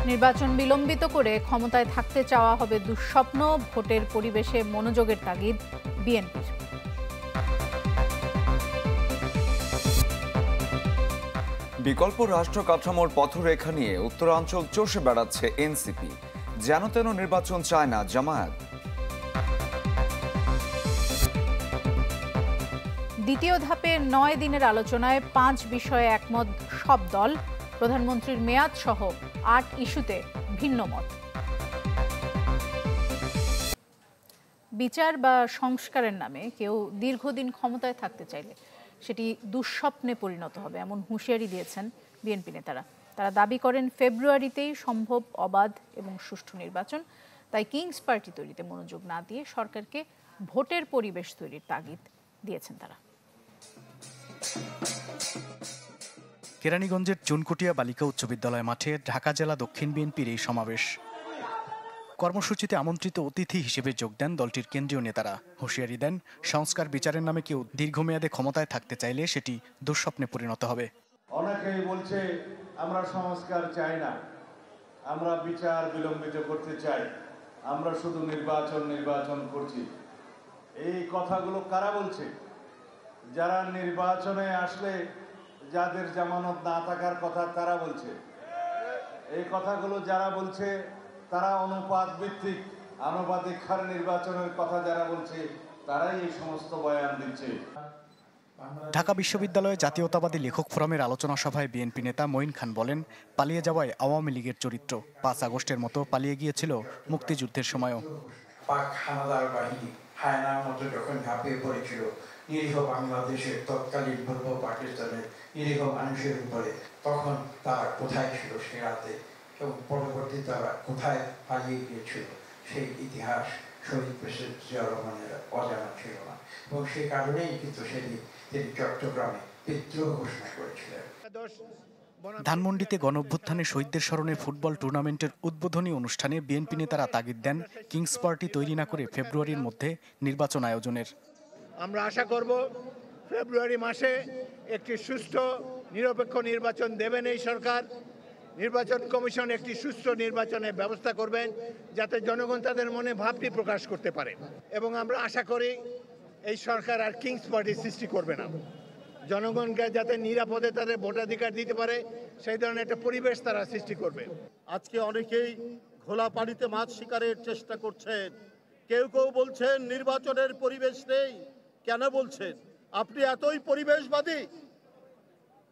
নির্বাচন বিলম্বিত করে ক্ষমতায় থাকতে চাওয়া হবে দুঃস্বপ্ন, ভোটের পরিবেশে মনোযোগের তাগিদ বিএনপির। বিকল্প রাষ্ট্র কাঠামোর পথরেখা নিয়ে উত্তরাঞ্চল চষে বেড়াচ্ছে এনসিপি, যেন তেন নির্বাচন চায় না জামায়াত। দ্বিতীয় ধাপে 9 দিনের আলোচনায় 5 বিষয়ে একমত সব দল। প্রধানমন্ত্রীর মেয়াদ সহ 8 ইস্যুতে ভিন্ন মত। বিচার বা সংস্কারের নামে কেউ দীর্ঘদিন ক্ষমতায় থাকতে চাইলে সেটি দুঃস্বপ্নে পরিণত হবে, এমন হুঁশিয়ারি দিয়েছেন বিএনপি নেতারা। তারা দাবি করেন ফেব্রুয়ারিতেই সম্ভব অবাধ এবং সুষ্ঠু নির্বাচন। তাই কিংস পার্টি তৈরিতে মনোযোগ না দিয়ে সরকারকে ভোটের পরিবেশ তৈরির তাগিদ দিয়েছেন তারা। কেরানীগঞ্জের চুনকুটিয়া বালিকা উচ্চ বিদ্যালয় মাঠে ঢাকা জেলা দক্ষিণ বিএনপির এই সমাবেশ। কর্মসূচিতে আমন্ত্রিত অতিথি হিসেবে যোগ দেন দলটির কেন্দ্রীয় নেতারা। হুঁশিয়ারি দেন, সংস্কার বিচারের নামে কেউ দীর্ঘমেয়াদে ক্ষমতায় থাকতে চাইলে সেটি দুঃস্বপ্নে পরিণত হবে। অনেকেই বলছে আমরা সংস্কার চাই না, আমরা বিচার বিলম্বিত করতে চাই, আমরা শুধু নির্বাচন করছি। এই কথাগুলো কারা বলছে? যারা নির্বাচনে আসলে যাদের জামানত না থাকার কথা তারা বলছে। এই কথাগুলো যারা বলছে তারা অনুপাত ভিত্তিক আনুপাতিক হারে নির্বাচনের কথা যারা বলছে তারাই এই সমস্ত বয়ান দিচ্ছে। ঢাকা বিশ্ববিদ্যালয়ে জাতীয়তাবাদী লেখক ফোরামের আলোচনা সভায় বিএনপি নেতা মঈন খান বলেন, পালিয়ে যাওয়ায় আওয়ামী লীগের চরিত্র। 5 আগস্টের মতো পালিয়ে গিয়েছিল মুক্তিযুদ্ধের সময়ও। পাক হানাদার বাহিনী হায়নার মতো যখন ঝাঁপিয়ে পড়েছিল নিরীহ বাংলাদেশের তৎকালীন পূর্ব পাকিস্তানের নিরীহ মানুষের উপরে, তখন তারা কোথায় ছিল সে রাতে এবং পরবর্তী তারা কোথায় পালিয়ে গিয়েছিল সেই ইতিহাস শহীদ প্রেসিডেন্ট জিয়াউর রহমানের অজানা ছিল না। এবং সেই কারণেই কিন্তু সেদিন তিনি চট্টগ্রামে বিদ্রোহ ঘোষণা করেছিলেন। ধানমন্ডিতে গণঅভ্যুত্থানে শহীদদের স্মরণে ফুটবল টুর্নামেন্টের উদ্বোধনী অনুষ্ঠানে বিএনপি নেতারা তাগিদ দেন কিংস পার্টি তৈরি না করে ফেব্রুয়ারির মধ্যে নির্বাচন আয়োজনের। আমরা আশা করব ফেব্রুয়ারি মাসে একটি সুষ্ঠু নিরপেক্ষ নির্বাচন দেবেন এই সরকার। নির্বাচন কমিশন একটি সুষ্ঠু নির্বাচনের ব্যবস্থা করবেন যাতে জনগণ তাদের মনে ভাবটি প্রকাশ করতে পারে। এবং আমরা আশা করি এই সরকার আর কিংস পার্টি সৃষ্টি করবে না। জনগণকে যাতে নিরাপদে তাদের ভোটাধিকার দিতে পারে সেই ধরনের একটা পরিবেশ তারা সৃষ্টি করবে। আজকে অনেকেই ঘোলা পানিতে মাছ শিকারের চেষ্টা করছেন। কেউ কেউ বলছেন নির্বাচনের পরিবেশ নেই। কেন বলছেন? আপনি এতই পরিবেশবাদী?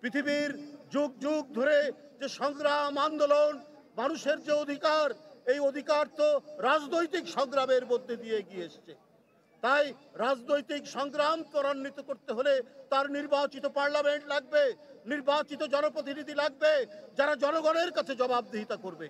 পৃথিবীর যুগ যুগ ধরে যে সংগ্রাম আন্দোলন, মানুষের যে অধিকার, এই অধিকার তো রাজনৈতিক সংগ্রামের মধ্যে দিয়ে গিয়ে এসছে। তাই রাজনৈতিক সংগ্রাম ত্বরান্বিত করতে হলে তার নির্বাচিত পার্লামেন্ট লাগবে, নির্বাচিত জনপ্রতিনিধি লাগবে যারা জনগণের কাছে জবাবদিহিতা করবে।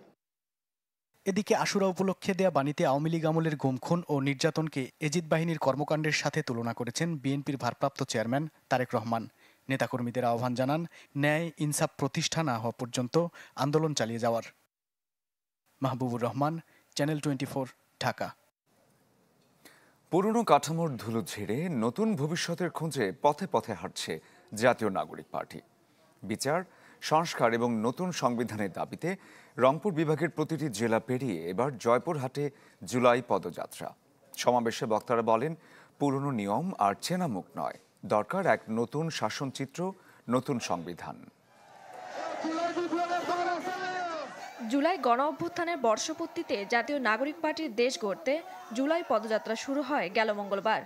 এদিকে আশুরা উপলক্ষে দেয়া বাণীতে আওয়ামী লীগ আমলের গুম, খুন ও নির্যাতনকে এজিদ বাহিনীর কর্মকাণ্ডের সাথে তুলনা করেছেন বিএনপির ভারপ্রাপ্ত চেয়ারম্যান তারেক রহমান। নেতাকর্মীদের আহ্বান জানান, ন্যায় ইনসাফ প্রতিষ্ঠা না হওয়া পর্যন্ত আন্দোলন চালিয়ে যাওয়ার। মাহবুবুর রহমান, চ্যানেল 24, ঢাকা। পুরনো কাঠামোর ধুলো ঝেড়ে নতুন ভবিষ্যতের খোঁজে পথে পথে হাঁটছে জাতীয় নাগরিক পার্টি। বিচার, সংস্কার এবং নতুন সংবিধানের দাবিতে রংপুর বিভাগের প্রতিটি জেলা পেরিয়ে এবার জয়পুরহাটে জুলাই পদযাত্রা। সমাবেশে বক্তারা বলেন, পুরনো নিয়ম আর চেনা মুখ নয়, দরকার এক নতুন শাসনচিত্র, নতুন সংবিধান। জুলাই গণ অভ্যুত্থানের বর্ষপূর্তিতে জাতীয় নাগরিক পার্টির দেশ গড়তে জুলাই পদযাত্রা শুরু হয় গেল মঙ্গলবার।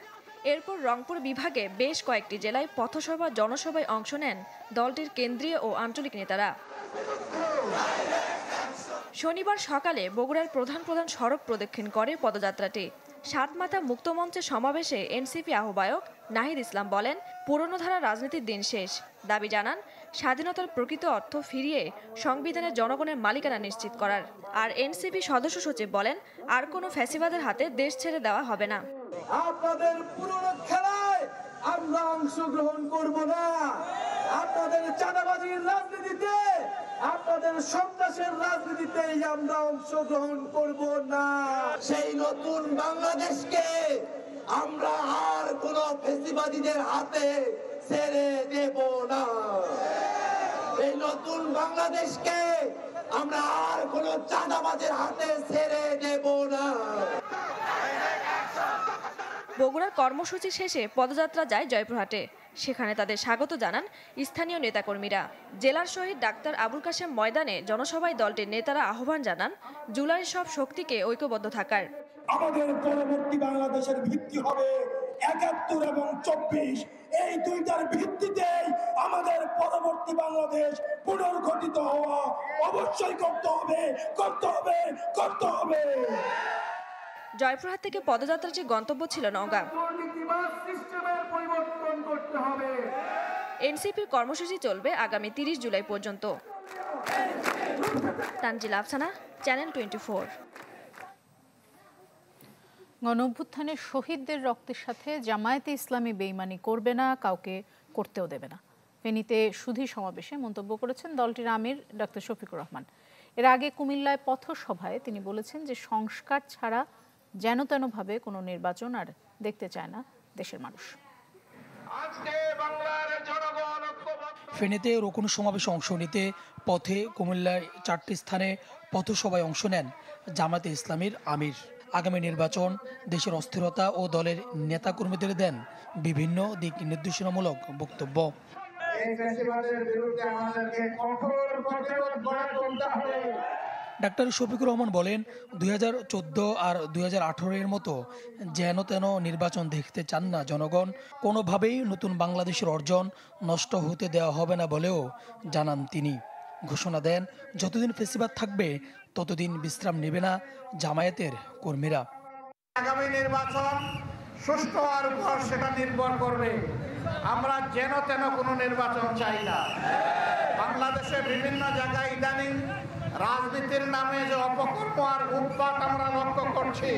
এরপর রংপুর বিভাগে বেশ কয়েকটি জেলায় পথসভা জনসভায় অংশ নেন দলটির কেন্দ্রীয় ও আঞ্চলিক নেতারা। শনিবার সকালে বগুড়ার প্রধান প্রধান সড়ক প্রদক্ষিণ করে পদযাত্রাটি। সাতমাথা মুক্তমঞ্চের সমাবেশে এনসিপি আহ্বায়ক নাহিদ ইসলাম বলেন, পুরনো ধারা রাজনীতির দিন শেষ। দাবি জানান স্বাধীনতার প্রকৃত অর্থ ফিরিয়ে সংবিধানের জনগণের মালিকানা নিশ্চিত করার। আর এনসিপি সদস্য সচিব বলেন, আর কোনো ফ্যাসিবাদের হাতে দেশ ছেড়ে দেওয়া হবে না। আপনাদের পুরনো খেলায় আমরা অংশগ্রহণ করব না। আপনাদের চাঁদাবাজির রাজনীতিতে, আপনাদের সন্ত্রাসের রাজনীতিতে আমরা অংশগ্রহণ করব না। সেই নতুন বাংলাদেশকে আমরা আর কোন ফ্যাসিবাদীদের হাতে ছেড়ে দেব না। এই নতুন বাংলাদেশকে আমরা আর কোন চাঁদাবাজের হাতে ছেড়ে দেব না। বগুড়ার কর্মসূচি শেষে পদযাত্রা যায় জয়পুরহাটে। সেখানে তাদের স্বাগত জানান স্থানীয় নেতাকর্মীরা। জেলার শহীদ ডাক্তার আবুল কাশেম ময়দানে জনসভায় দলটির নেতারা আহ্বান জানান জুলাইয়ের সব শক্তিকে ঐক্যবদ্ধ থাকার। আমাদের পরবর্তী বাংলাদেশের ভিত্তি হবে ৭১ এবং ২৪। এই দুইটার ভিত্তিতেই আমাদের পরবর্তী বাংলাদেশ পুনর্গঠিত হওয়া অবশ্যই করতে হবে, করতে হবে, করতে হবে। জয়পুরহাট থেকে পদযাত্রাটির গন্তব্য ছিল নওগাঁ। এনসিপির কর্মসূচি চলবে আগামী ৩০ জুলাই পর্যন্ত। তানজিল আফসানা, চ্যানেল 24। গণঅভ্যুত্থানের শহীদদের রক্তের সাথে জামায়াতে ইসলামী বেইমানি করবে না, কাউকে করতেও দেবে না। ফেনীতে সুধী সমাবেশে মন্তব্য করেছেন দলটির আমির ডক্টর শফিকুর রহমান। এর আগে কুমিল্লায় পথসভায় তিনি বলেছেন যে সংস্কার ছাড়া যেন তেনভাবে কোনো নির্বাচন আর দেখতে চায় না দেশের মানুষ। ফেনীতে রকুন সমাবেশে অংশ নিতে পথে কুমিল্লায় 4টি স্থানে পথসভায় অংশ নেন জামায়াতে ইসলামীর আমির। আগামী নির্বাচন, দেশের অস্থিরতা ও দলের নেতাকর্মীদের দেন বিভিন্ন দিক নির্দেশনামূলক বক্তব্য। ডাক্তার শফিকুর রহমান বলেন, 2014 আর 2018 মতো যেন তেন নির্বাচন দেখতে চান না জনগণ। কোনোভাবেই নতুন বাংলাদেশের অর্জন নষ্ট হতে দেওয়া হবে না বলেও জানান তিনি। ঘোষণা দেন, যতদিন ফেসিবাদ থাকবে ততদিন বিশ্রাম নেবে না জামায়াতের কর্মীরা। আগামী নির্বাচন সুষ্ঠু হওয়ার উপর সেটা নির্ভর করবে। আমরা যেন তেন কোনো নির্বাচন চাই না। বাংলাদেশে বিভিন্ন জায়গায় ইদানিং রাজনীতির নামে যে অপকর্ম আর উৎপাত আমরা লক্ষ্য করছি,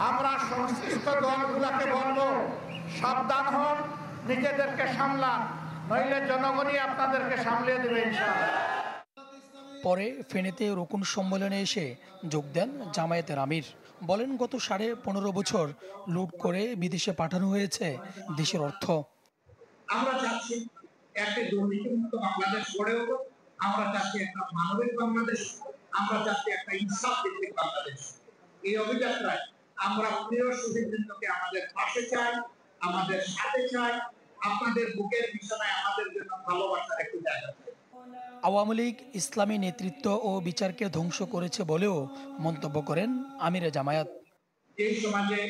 আমরা সংশ্লিষ্ট দলগুলোকে বলবো, সাবধান হন, নিজেদেরকে সামলান, নইলে জনগণই আপনাদেরকে সামলিয়ে দেবে ইনশাআল্লাহ। পরে ফেনীতে রকুন সম্মেলনে এসে যোগ দেন জামায়াতের আমির। বলেন, গত 15.5 বছর লুট করে বিদেশে পাঠানো হয়েছে দেশের অর্থ। আমরা চাচ্ছি একটা দুর্নীতিমুক্ত বাংলাদেশ গড়ে উঠুক, আমরা চাচ্ছি একটা মানবিক বাংলাদেশ, আমরা চাচ্ছি একটা ইনসাফ ভিত্তিক বাংলাদেশ। এই অভিযাত্রায় আমরা প্রিয় শহীদবৃন্দকে আমাদের পাশে চাই, আমাদের সাথে চাই, আপনাদের বুকের বিছানায় আমাদের জন্য ভালোবাসার একটি জায়গা চাই। আওয়ামী লীগ ইসলামী নেতৃত্ব ও বিচারকে ধ্বংস করেছে বলেও মন্তব্য করেন আমিরে জামায়াত। এই সমাজে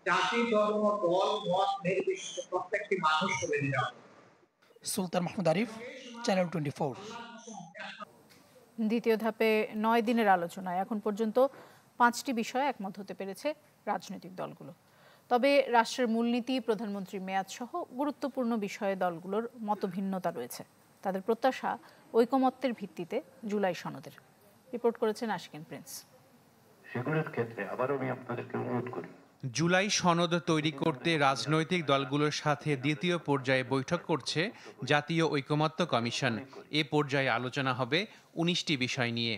জাতি, ধর্ম, দল, মত নির্বিশেষে প্রত্যেকটি মানুষ হবে নিরাপদ। সুলতান মাহমুদ আরিফ, চ্যানেল 24। দ্বিতীয় ধাপে 9 দিনের আলোচনায় এখন পর্যন্ত 5টি বিষয়ে একমত হতে পেরেছে রাজনৈতিক দলগুলো। তবে রাষ্ট্রের মূলনীতি, প্রধানমন্ত্রীর মেয়াদ সহ গুরুত্বপূর্ণ বিষয়ে দলগুলোর মতভিন্নতা রয়েছে। তাদের প্রত্যাশা ঐকমত্যের ভিত্তিতে জুলাই সনদের। রিপোর্ট করেছেন আশিকিন প্রিন্স। সেগুলোর ক্ষেত্রে আবারও আমি আপনাদেরকে অনুরোধ করি, জুলাই সনদ তৈরি করতে রাজনৈতিক দলগুলোর সাথে দ্বিতীয় পর্যায়ে বৈঠক করছে জাতীয় ঐকমত্য কমিশন। এ পর্যায়ে আলোচনা হবে 19টি বিষয় নিয়ে।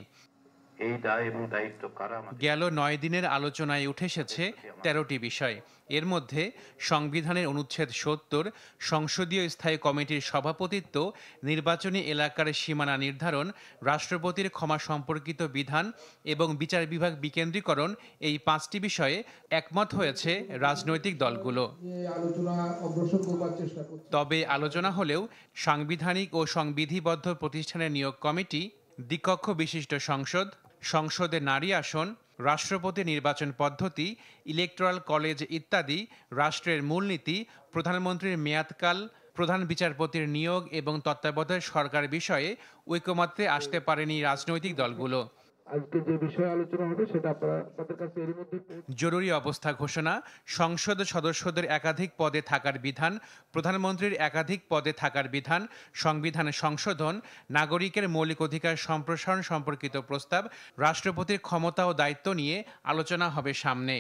এই দায় এবং দায়িত্ব কারা? গেল 9 দিনের আলোচনায় উঠে এসেছে 13টি বিষয়। এর মধ্যে সংবিধানের অনুচ্ছেদ 70, সংসদীয় স্থায়ী কমিটির সভাপতিত্ব, নির্বাচনী এলাকার সীমানা নির্ধারণ, রাষ্ট্রপতির ক্ষমা সম্পর্কিত বিধান এবং বিচার বিভাগ বিকেন্দ্রীকরণ, এই 5টি বিষয়ে একমত হয়েছে রাজনৈতিক দলগুলো। তবে আলোচনা হলেও সাংবিধানিক ও সংবিধিবদ্ধ প্রতিষ্ঠানের নিয়োগ কমিটি, দ্বিকক্ষ বিশিষ্ট সংসদ, সংসদে নারী আসন, রাষ্ট্রপতি নির্বাচন পদ্ধতি, ইলেকটোরাল কলেজ ইত্যাদি, রাষ্ট্রের মূলনীতি, প্রধানমন্ত্রীর মেয়াদকাল, প্রধান বিচারপতির নিয়োগ এবং তত্ত্বাবধায়ক সরকার বিষয়ে ঐকমত্যে আসতে পারেনি রাজনৈতিক দলগুলো। আজকে যে বিষয়ে আলোচনা হবে সেটা আপনারা তাদের কাছে এর মধ্যে। জরুরি অবস্থা ঘোষণা, সংসদ সদস্যদের একাধিক পদে থাকার বিধান, প্রধানমন্ত্রীর একাধিক পদে থাকার বিধান, সংবিধান সংশোধন, নাগরিকের মৌলিক অধিকার সম্প্রসারণ সম্পর্কিত প্রস্তাব, রাষ্ট্রপতির ক্ষমতা ও দায়িত্ব নিয়ে আলোচনা হবে সামনে।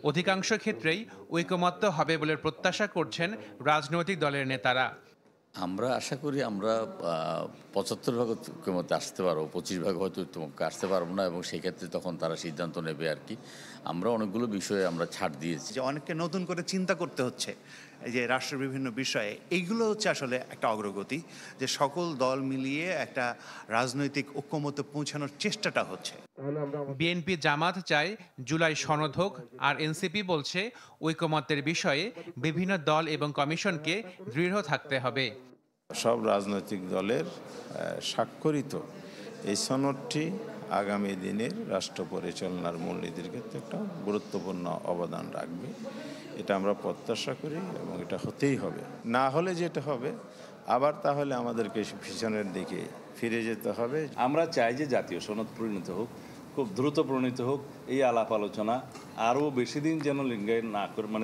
অধিকাংশ ক্ষেত্রেই ঐকমত্য হবে বলে প্রত্যাশা করছেন রাজনৈতিক দলের নেতারা। আমরা আশা করি আমরা 75 ভাগ ঐকমত্যে আসতে পারবো, 25 ভাগ হয়তো আসতে পারবো না, এবং সেই ক্ষেত্রে তখন তারা সিদ্ধান্ত নেবে আর কি। আমরা অনেকগুলো বিষয়ে আমরা ছাড় দিয়েছি। যে অনেককে নতুন করে চিন্তা করতে হচ্ছে, যে রাষ্ট্রের বিভিন্ন বিষয়ে, এইগুলো হচ্ছে আসলে একটা অগ্রগতি, যে সকল দল মিলিয়ে একটা রাজনৈতিক ঐক্যমত্যে পৌঁছানোর চেষ্টাটা হচ্ছে। বিএনপি জামাত চায় জুলাই সনদ হোক, আর এনসিপি বলছে ঐকমত্যের বিষয়ে বিভিন্ন দল এবং কমিশনকে দৃঢ় থাকতে হবে। সব রাজনৈতিক দলের স্বাক্ষরিত এই সনদটি আগামী দিনের রাষ্ট্র পরিচালনার মূলনীতির ক্ষেত্রে একটা গুরুত্বপূর্ণ অবদান রাখবে, এটা আমরা প্রত্যাশা করি এবং এটা হতেই হবে। না হলে যেটা হবে আবার তাহলে আমাদেরকে পিছনের দিকে ফিরে যেতে হবে। আমরা চাই যে জাতীয় সনদ পরিণত হোক, খুব দ্রুত পরিণত হোক। এই আলাপ আলোচনা আরও বেশি দিন যেন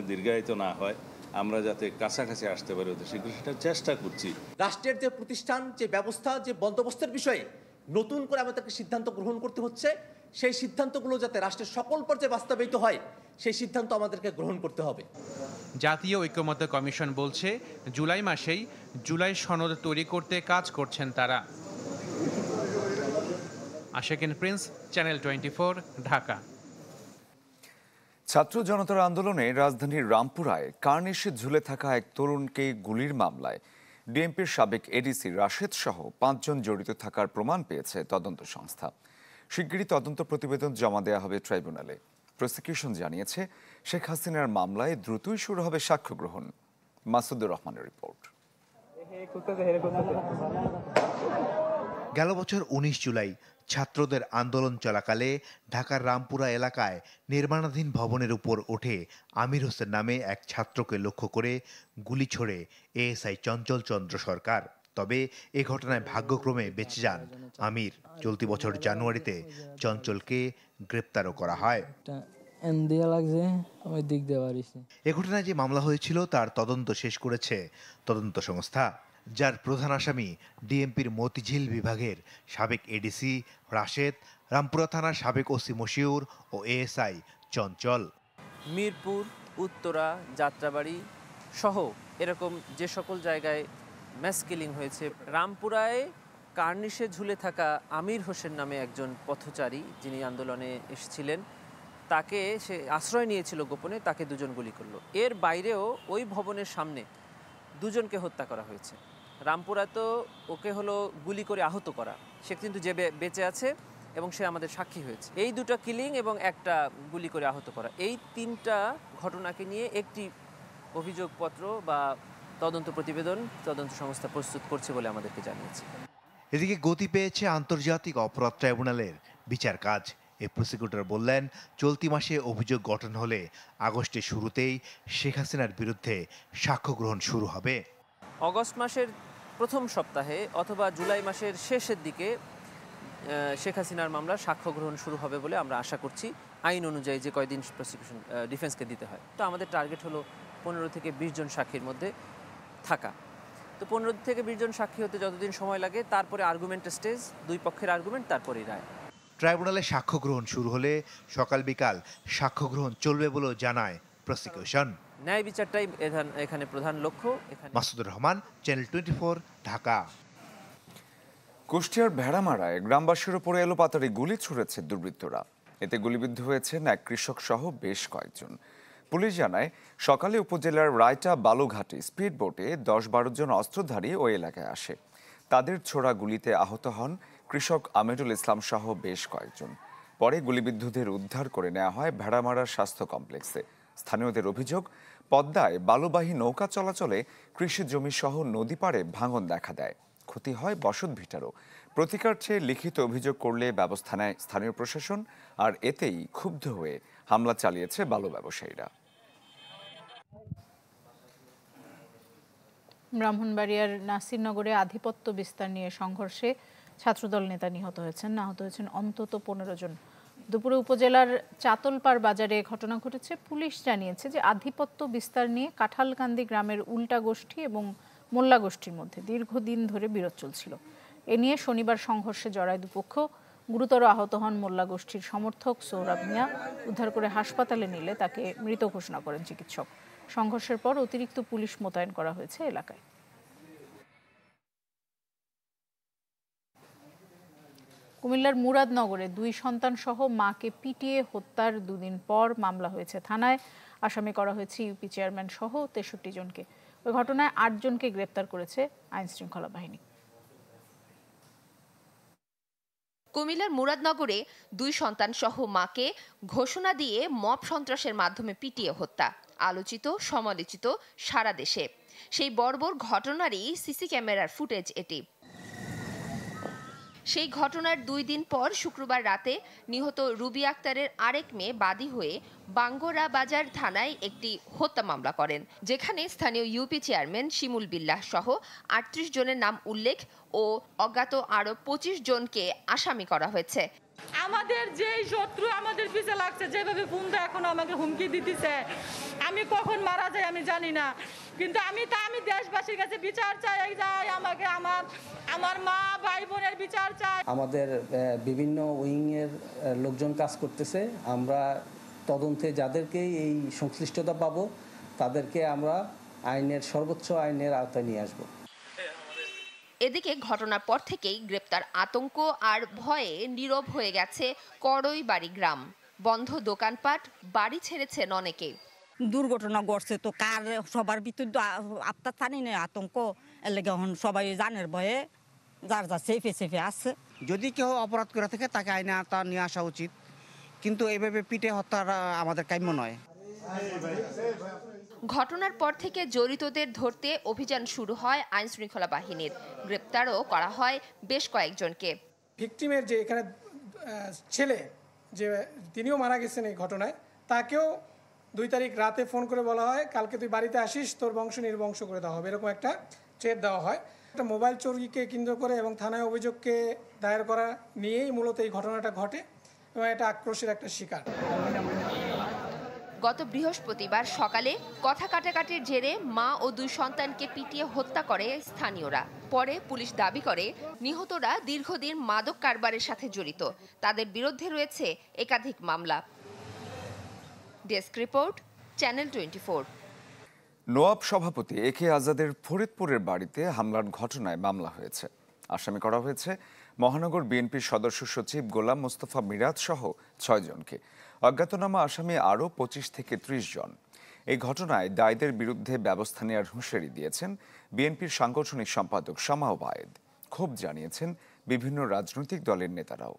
দীর্ঘায়িত না হয়, আমরা যাতে কাছাকাছি আসতে পারি ওদের শীঘ্র, সেটা চেষ্টা করছি। রাষ্ট্রের যে প্রতিষ্ঠান, যে ব্যবস্থা, যে বন্দোবস্তের বিষয়ে নতুন করে আমাদেরকে সিদ্ধান্ত গ্রহণ করতে হচ্ছে, সেই সিদ্ধান্তগুলো যাতে রাষ্ট্রের সকল পর্যায়ে বাস্তবায়িত হয়, সেই সিদ্ধান্ত আমাদেরকে গ্রহণ করতে হবে। জাতীয় ঐকমত্য কমিশন বলছে জুলাই মাসেই জুলাই সনদ তৈরি করতে কাজ করছেন তারা। আশাকিন প্রিন্স, চ্যানেল 24, ঢাকা। ছাত্র জনতার আন্দোলনে রাজধানীর রামপুরায় কার্নিশে ঝুলে থাকা এক তরুণকে গুলির মামলায় ডিএমপির সাবেক এডিসি রাশেদ সহ 5 জন জড়িত থাকার প্রমাণ পেয়েছে তদন্ত সংস্থা। শিগগিরই তদন্ত প্রতিবেদন জমা দেওয়া হবে ট্রাইব্যুনালে। প্রসিকিউশন জানিয়েছে শেখ হাসিনার মামলায় দ্রুতই শুরু হবে সাক্ষ্য গ্রহণ। মাসুদুর রহমানের রিপোর্ট। গেল বছর 19 জুলাই ছাত্রদের আন্দোলন চলাকালে ঢাকার রামপুরা এলাকায় নির্মাণাধীন ভবনের উপর ওঠে আমির হোসেন নামে এক ছাত্রকে লক্ষ্য করে গুলি ছোড়ে এএসআই চঞ্চল চন্দ্র সরকার। তবে এ ঘটনায় ভাগ্যক্রমে বেঁচে যান আমির। চলতি বছর জানুয়ারিতে চঞ্চলকে গ্রেপ্তারও করা হয়। এ ঘটনায় যে মামলা হয়েছিল তার তদন্ত শেষ করেছে তদন্ত সংস্থা, যার প্রধান আসামি ডিএমপির মতিঝিল বিভাগের সাবেক এডিসি রাশেদ, রামপুরা থানার সাবেক ওসি মশিউর ও এএসআই চঞ্চল। মিরপুর, উত্তরা, যাত্রাবাড়ি সহ এরকম যে সকল জায়গায় ম্যাস কিলিং হয়েছে, রামপুরায় কার্নিশে ঝুলে থাকা আমির হোসেন নামে একজন পথচারী যিনি আন্দোলনে এসেছিলেন, তাকে সে আশ্রয় নিয়েছিল গোপনে, তাকে 2 জন গুলি করলো। এর বাইরেও ওই ভবনের সামনে 2 জনকে হত্যা করা হয়েছে। রামপুরা তো ওকে হলো গুলি করে আহত করা, সে কিন্তু যে বেঁচে আছে এবং সে আমাদের সাক্ষী হয়েছে। এই 2টা কিলিং এবং একটা গুলি করে আহত করা, এই 3টা ঘটনাকে নিয়ে একটি অভিযোগপত্র বা তদন্ত প্রতিবেদন তদন্ত সংস্থা প্রস্তুত করছে বলে আমাদেরকে জানিয়েছে। এদিকে গতি পেয়েছে আন্তর্জাতিক অপরাধ ট্রাইব্যুনালের বিচার কাজ। এই প্রসিকিউটর বললেন, চলতি মাসে অভিযোগ গঠন হলে আগস্টের শুরুতেই শেখ হাসিনার বিরুদ্ধে সাক্ষ্য গ্রহণ শুরু হবে। অগস্ট মাসের প্রথম সপ্তাহে অথবা জুলাই মাসের শেষের দিকে শেখ হাসিনার মামলা সাক্ষ্য গ্রহণ শুরু হবে বলে আমরা আশা করছি। আইন অনুযায়ী যে কয়দিন প্রসিকিউশন ডিফেন্সকে দিতে হয়, তো আমাদের টার্গেট হলো 15 থেকে 20 জন সাক্ষীর মধ্যে থাকা। তো 15 থেকে 20 জন সাক্ষী হতে যতদিন সময় লাগে, তারপরে আর্গুমেন্ট স্টেজ, 2 পক্ষের আর্গুমেন্ট, তারপরেই রায়। ট্রাইব্যুনালে সাক্ষ্য গ্রহণ শুরু হলে সকাল বিকাল সাক্ষ্য গ্রহণ চলবে বলেও জানায় প্রসিকিউশন। ন্যায় বিচারটাই এখানে প্রধান লক্ষ্য। মাসুদুর রহমান, চ্যানেল 24, ঢাকা। কুষ্টিয়ার ভেড়ামারায় গ্রামবাসীর উপরে এলোপাতাড়ি গুলি ছুড়েছে দুর্বৃত্তরা। এতে গুলিবিদ্ধ হয়েছেন এক কৃষক সহ বেশ কয়েকজন। পুলিশ জানায়, সকালে উপজেলার রায়টা বালুঘাটে স্পিড বোটে 10-12 জন অস্ত্রধারী ওই এলাকায় আসে। তাদের ছোড়া গুলিতে আহত হন কৃষক আমিরুল ইসলাম সহ বেশ কয়েকজন। পরে গুলিবিদ্ধদের উদ্ধার করে নেওয়া হয় ভেড়ামারার স্বাস্থ্য কমপ্লেক্সে। স্থানীয়দের অভিযোগ, পদ্মায় বালুবাহী নৌকা চলাচলে কৃষি জমি সহ নদী পাড়ে ভাঙন দেখা দেয়, ক্ষতি হয় বসত ভিটারও। প্রতিকার চেয়ে লিখিত অভিযোগ করলে ব্যবস্থা নেয় স্থানীয় প্রশাসন, আর এতেই ক্ষুব্ধ হয়ে হামলা চালিয়েছে বালু ব্যবসায়ীরা। ব্রাহ্মণবাড়িয়ার নাসিরনগরে আধিপত্য বিস্তার নিয়ে সংঘর্ষে ছাত্রদল নেতা নিহত হয়েছেন, আহত হয়েছেন অন্তত 15 জন। দুপুরে উপজেলার চাতলপাড় বাজারে ঘটনা ঘটেছে। পুলিশ জানিয়েছে যে আধিপত্য বিস্তার নিয়ে কাঁঠালকান্দি গ্রামের উল্টা গোষ্ঠী এবং মোল্লা গোষ্ঠীর মধ্যে দীর্ঘদিন ধরে বিরোধ চলছিল। এ নিয়ে শনিবার সংঘর্ষে জড়ায় দুপক্ষ। গুরুতর আহত হন মোল্লা গোষ্ঠীর সমর্থক সৌরভ মিয়া। উদ্ধার করে হাসপাতালে নিলে তাকে মৃত ঘোষণা করেন চিকিৎসক। সংঘর্ষের পর অতিরিক্ত পুলিশ মোতায়েন করা হয়েছে এলাকায়। কুমিল্লার মুরাদনগরে 2 সন্তান সহ মাকে পিটিয়ে হত্যার 2 দিন পর মামলা হয়েছে থানায়। আসামি করা হয়েছে ইউপি চেয়ারম্যান সহ 63 জনকে। ওই ঘটনায় 8 জনকে গ্রেপ্তার করেছে আইনশৃঙ্খলা বাহিনী। কুমিল্লার মুরাদনগরে 2 সন্তান সহ মাকে ঘোষণা দিয়ে মব সন্ত্রাসের মাধ্যমে পিটিয়ে হত্যা, আলোচিত সমালোচিত সারা দেশে। সেই বর্বর ঘটনারই সিসি ক্যামেরার ফুটেজ এটি। সেই ঘটনার 2 দিন পর শুক্রবার রাতে নিহত রুবি আক্তারের আরেক মেয়ে বাদী হয়ে বাঙ্গরা বাজার থানায় একটি হত্যা মামলা করেন, যেখানে স্থানীয় ইউপি চেয়ারম্যান শিমুল বিল্লাহ সহ 38 জনের নাম উল্লেখ ও অজ্ঞাত আরো 25 জনকে আসামি করা হয়েছে। আমাদের যেই শত্রু আমাদের পিছে লাগছে, যেভাবে ফোনটা এখন আমাকে হুমকি দিতেছে, আমি কখন মারা যাই আমি জানি না, কিন্তু আমি দেশবাসীর কাছে বিচার চাই, আমাকে আমার মা ভাই বোনের বিচার চাই। আমাদের বিভিন্ন উইংয়ের লোকজন কাজ করতেছে, আমরা তদন্তে যাদেরকেই এই সংশ্লিষ্টতা পাবো তাদেরকে আমরা সর্বোচ্চ আইনের আওতায় নিয়ে আসবো। এদিকে ঘটনার পর থেকেই গ্রেপ্তার আতঙ্ক আর ভয়ে নীরব হয়ে গেছে করইবাড়ি গ্রাম। বন্ধ দোকানপাট, বাড়ি ছেড়েছেন অনেকে। দুর্ঘটনা ঘটছে তো কার সবার ভিতর আপনার জানি না আতঙ্ক, এর লেগে সবাই জানের ভয়ে যার যা সেফে আসছে। যদি কেউ অপরাধ করে থাকে তাকে আইনে আওতায় নিয়ে আসা উচিত, কিন্তু এইভাবে পিটে হত্যাটা আমাদের কাম্য নয়। ঘটনার পর থেকে জড়িতদের ধরতে অভিযান শুরু হয় আইনশৃঙ্খলা বাহিনীর। গ্রেপ্তারও করা হয় বেশ কয়েকজনকে। ভিকটিমের যে এখানে ছেলে যে তিনিও মারা গেছেন এই ঘটনায়, তাকেও 2 তারিখ রাতে ফোন করে বলা হয় কালকে তুই বাড়িতে আসিস, তোর বংশ নির্বংশ করে দেওয়া হবে, এরকম একটা থ্রেট দেওয়া হয়। একটা মোবাইল চুরিকে কেন্দ্র করে এবং থানায় অভিযোগকে দায়ের করা নিয়েই মূলত এই ঘটনাটা ঘটে এবং এটা আক্রোশের একটা শিকার। গত বৃহস্পতিবার সকালে কথা কাটাকাটির জেরে মা ও 2 সন্তানকে পিটিয়ে হত্যা করে স্থানীয়রা। পরে পুলিশ দাবি করে নিহতরা দীর্ঘদিন মাদক কারবারের সাথে জড়িত, তাদের বিরুদ্ধে রয়েছে একাধিক মামলা। Desk report, channel 24। নোয়াব সভাপতি একে আজাদের ফরিদপুরের বাড়িতে হামলার ঘটনায় মামলা হয়েছে। আসামি করা হয়েছে মহানগর বিএনপির সদস্য সচিব গোলাম মোস্তফা মিরাজ সহ 6 জনকে। অজ্ঞাতনামা আসামি আরও 25 থেকে 30 জন। এই ঘটনায় দায়ীদের বিরুদ্ধে ব্যবস্থা নেওয়ার হুঁশিয়ারি দিয়েছেন বিএনপির সাংগঠনিক সম্পাদক শামা ওবায়েদ। ক্ষোভ জানিয়েছেন বিভিন্ন রাজনৈতিক দলের নেতারাও।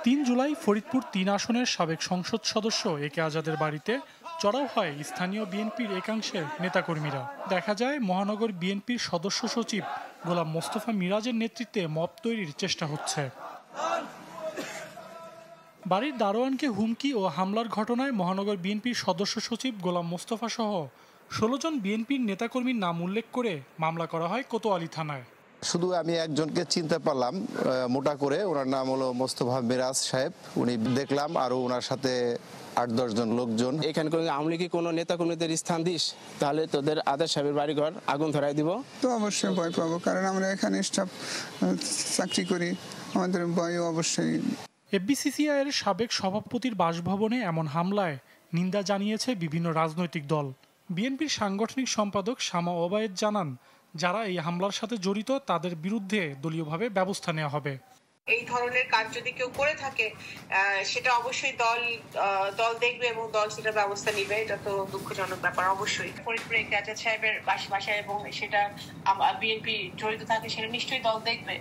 3 জুলাই ফরিদপুর 3 আসনের সাবেক সংসদ সদস্য একে আজাদের বাড়িতে চড়াও হয় স্থানীয় বিএনপির একাংশের নেতাকর্মীরা। দেখা যায় মহানগর বিএনপির সদস্য সচিব গোলাম মোস্তফা মিরাজের নেতৃত্বে মব তৈরির চেষ্টা হচ্ছে। বাড়ির দারোয়ানকে হুমকি ও হামলার ঘটনায় মহানগর বিএনপির সদস্য সচিব গোলাম মোস্তফা সহ 16 জন বিএনপির নেতাকর্মীর নাম উল্লেখ করে মামলা করা হয় কোতোয়ালি থানায়। শুধু আমি একজনকে চিনতে পারলাম মোটা করে, ওনার নাম হলো মোস্তফা মিরাজ সাহেব। উনি দেখলাম আরো ওনার সাথে 8-10 জন লোকজন। এখানে কোনো আমলি কি কোনো নেতা কর্মীদের স্থান দিস, তাহলে তোদের আদেশ সাহেবের বাড়িঘর আগুন ধরাই দিব। তো অবশ্যই ভয় পাবো, কারণ আমরা এখানে স্টাফ চাকরি করি, আমাদের ভয় অবশ্যই। এফবিসিসিআই এর সাবেক সভাপতির বাসভবনে এমন হামলায় নিন্দা জানিয়েছে বিভিন্ন রাজনৈতিক দল। বিএনপির সাংগঠনিক সম্পাদক শামা ওবায়েদ জানান, যারা এই হামলার সাথে জড়িত তাদের বিরুদ্ধে দলীয়ভাবে ব্যবস্থা নেওয়া হবে। এই ধরনের কাজ যদি কেউ করে থাকে সেটা অবশ্যই দল দেখবে এবং দল সেটা ব্যবস্থা নিবে। এটা তো দুঃখজনক ব্যাপার। অবশ্যই ফরিদপুরে একে আজাদ সাহেবের বাসায় এবং সেটা বিএনপি জড়িত থাকে, সেটা নিশ্চয়ই দল দেখবে।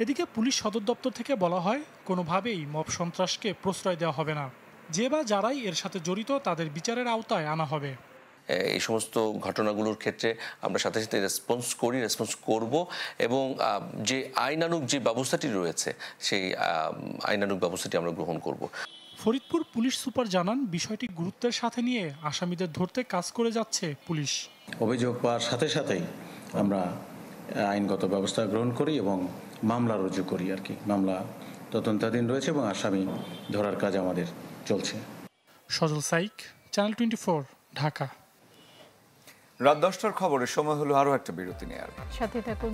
এদিকে পুলিশ সদর দপ্তর থেকে বলা হয়, কোনোভাবেই মব সন্ত্রাসকে প্রশ্রয় দেওয়া হবে না। যে বা যারাই এর সাথে জড়িত তাদের বিচারের আওতায় আনা হবে। এই সমস্ত ঘটনাগুলোর ক্ষেত্রে আমরা সাথে সাথে রেসপন্স করব এবং যে আইনানুগ যে ব্যবস্থাটি রয়েছে সেই আইনানুগ ব্যবস্থাটি আমরা গ্রহণ করব। ফরিদপুর পুলিশ সুপার জানান, বিষয়টি গুরুত্বের সাথে নিয়ে আসামিদের ধরতে কাজ করে যাচ্ছে পুলিশ। অভিযোগ পাওয়ার সাথে সাথেই আমরা আইনগত ব্যবস্থা গ্রহণ করি এবং মামলা রুজু করি আর কি। মামলা তদন্তাধীন রয়েছে এবং আসামি ধরার কাজ আমাদের চলছে। সজল সাইক, চ্যানেল 24, ঢাকা। রাত 10টার খবরের সময় হলো আরো একটা বিরতি নেয়ার। সাথে থাকুন।